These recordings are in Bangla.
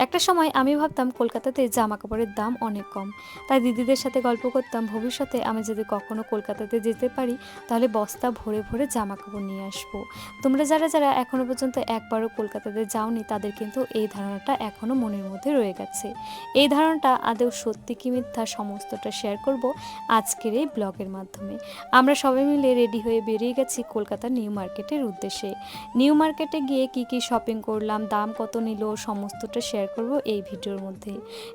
একটা সময় আমি ভাবতাম কলকাতাতে জামা কাপড়ের দাম অনেক কম। তাই দিদিদের সাথে গল্প করতাম ভবিষ্যতে আমি যদি কখনো কলকাতাতে যেতে পারি তাহলে বস্তা ভরে ভরে জামা কাপড় নিয়ে আসবো। তোমরা যারা যারা এখনো পর্যন্ত একবারও কলকাতাতে যাওনি তাদের কিন্তু এই ধারণাটা এখনো মনের মধ্যে রয়ে গেছে। এই ধারণাটা আদৌ সত্যি কি মিথ্যা সমস্তটা শেয়ার করব আজকের এই ব্লগের মাধ্যমে। আমরা সবাই মিলে রেডি হয়ে বেরিয়ে গেছি কলকাতার নিউ মার্কেটের উদ্দেশ্যে। নিউ মার্কেটে গিয়ে কি কি শপিং করলাম, দাম কত নিল, সমস্তটা শেয়ার করব এই ভিডিওর মধ্যে।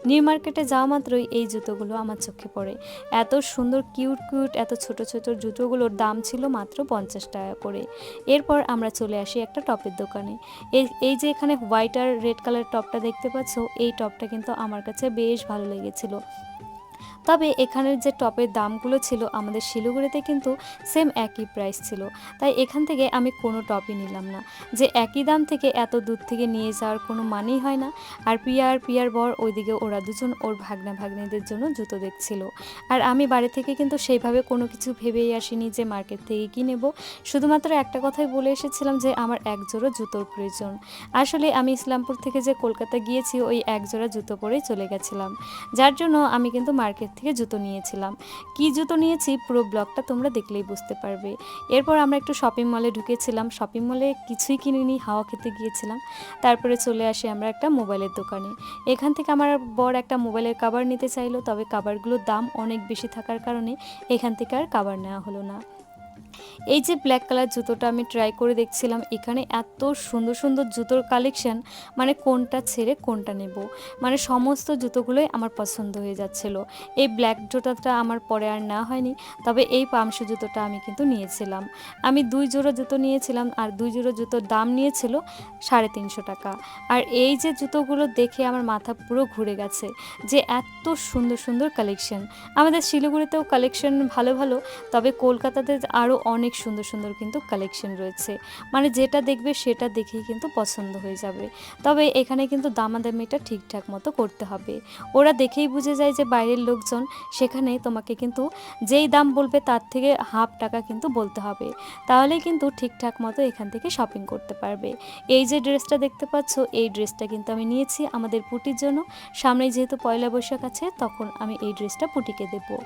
নিউ মার্কেটে যাওয়া মাত্রই এই জুতোগুলো আমার চোখে পড়ে। এত সুন্দর কিউট কিউট এত ছোট ছোট জুতোগুলোর দাম ছিল মাত্র 50 টাকা করে। এরপর আমরা চলে আসি একটা টপের দোকানে। এই যে এখানে হোয়াইট আর রেড কালার টপটা দেখতে পাচ্ছ, এই টপটা কিন্তু আমার কাছে বেশ ভালো লেগেছিল। তবে এখানের যে টপের দামগুলো ছিল আমাদের শিলিগুড়িতে কিন্তু সেম একই প্রাইস ছিল। তাই এখান থেকে আমি কোনো টপই নিলাম না। যে একই দাম থেকে এত দূর থেকে নিয়ে যাওয়ার কোনো মানেই হয় না। আর পিয়ার বর ওইদিকে ওরা দুজন ওর ভাগনা ভাগ্নিদের জন্য জুতো দেখছিল। আর আমি বাড়ি থেকে কিন্তু সেইভাবে কোনো কিছু ভেবেই আসিনি যে মার্কেট থেকে কী নেব। শুধুমাত্র একটা কথাই বলে এসেছিলাম যে আমার এক জোড়া জুতোর প্রয়োজন। আসলে আমি ইসলামপুর থেকে যে কলকাতা গিয়েছি ওই এক জোড়া জুতো পরেই চলে গেছিলাম, যার জন্য আমি কিন্তু মার্কেট থেকে জুতো নিয়েছিলাম। কি জুতো নিয়েছি পুরো ব্লগটা তোমরা দেখলেই বুঝতে পারবে। এরপর আমরা একটু শপিং মলে ঢুকেছিলাম। শপিং মলে কিছুই কিনিনি, হাওয়া খেতে গিয়েছিলাম। তারপরে চলে আসি আমরা একটা মোবাইলের দোকানে। এখান থেকে আমার বর একটা মোবাইলের কভার নিতে চাইলো, তবে কভারগুলোর দাম অনেক বেশি থাকার কারণে এখান থেকে আর কভার নেওয়া হলো না। এই যে ব্ল্যাক কালার জুতোটা আমি ট্রাই করে দেখছিলাম, এখানে এত সুন্দর সুন্দর জুতোর কালেকশন, মানে কোনটা ছেড়ে কোনটা নেব, মানে সমস্ত জুতোগুলোই আমার পছন্দ হয়ে যাচ্ছিল। এই ব্ল্যাক জুতোটা আমার পরে আর নেওয়া হয়নি, তবে এই পামশু জুতোটা আমি কিন্তু নিয়েছিলাম। আমি 2 জোড়া জুতো নিয়েছিলাম আর 2 জোড়া জুতোর দাম নিয়েছিল 350 টাকা। আর এই যে জুতোগুলো দেখে আমার মাথা পুরো ঘুরে গেছে যে এত সুন্দর সুন্দর কালেকশন। আমাদের শিলিগুড়িতেও কালেকশন ভালো ভালো, তবে কলকাতাতে আরও অনেক সুন্দর সুন্দর কিন্তু কালেকশন রয়েছে। মানে যেটা দেখবে সেটা দেখেই কিন্তু পছন্দ হয়ে যাবে। তবে এখানে কিন্তু দামাদামিটা ঠিকঠাক মতো করতে হবে। ওরা দেখেই বুঝে যায় যে বাইরের লোকজন, সেখানে তোমাকে কিন্তু যেই দাম বলবে তার থেকে হাফ টাকা কিন্তু বলতে হবে, তাহলেই কিন্তু ঠিকঠাক মতো এখান থেকে শপিং করতে পারবে। এই যে ড্রেসটা দেখতে পাচ্ছ, এই ড্রেসটা কিন্তু আমি নিয়েছি আমাদের পুটির জন্য। সামনেই যেহেতু পয়লা বৈশাখ আছে, তখন আমি এই ড্রেসটা পুটিকে দেবো।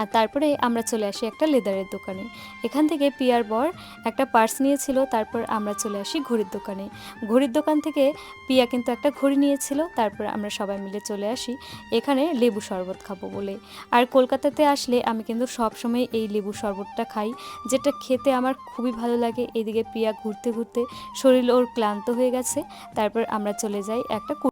আর তারপরে আমরা চলে আসি একটা লেদারের দোকানে। এখান থেকে পিয়ার বর একটা পার্স নিয়েছিল। তারপর আমরা চলে আসি ঘড়ির দোকানে। ঘড়ির দোকান থেকে পিয়া কিন্তু একটা ঘড়ি নিয়েছিল। তারপর আমরা সবাই মিলে চলে আসি এখানে লেবু শরবত খাবো বলে। আর কলকাতাতে আসলে আমি কিন্তু সবসময় এই লেবু শরবতটা খাই, যেটা খেতে আমার খুবই ভালো লাগে। এদিকে পিয়া ঘুরতে ঘুরতে শরীর ওর ক্লান্ত হয়ে গেছে। তারপর আমরা চলে যাই একটা